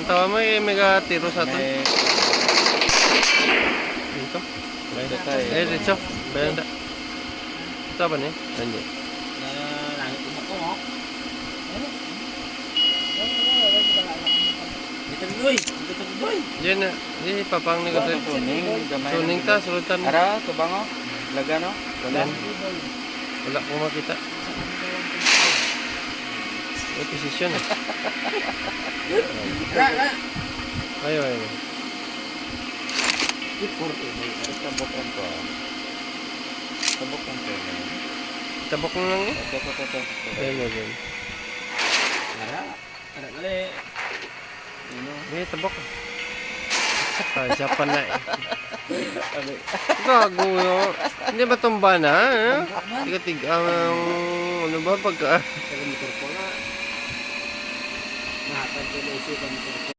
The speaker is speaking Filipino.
Tawa mo mega tiro sa atin. Dito. Dito tayo. Dito. Benda. Ito ba ni? Nandiyan. Langit mo ko, oh. Dito doy. Dito doy. Diyan na. Di papang ni ko. Suning, gamay. Suning ta, sulutan. Ara, tubango. Laga no? Wala. Wala ko makita. May posisyon eh. Ayo, ayo. Tabukan ko. Tabukan ko. Tabok mo lang eh. Ito. Ayan, ayan. Ada kali. Eh, tabok. Ay, siya pa na eh. Gago yun. Hindi ba tumba na? Tiga-tiga ano ba pagka... Motor ko na. Nakatag ko na isukan motor ko.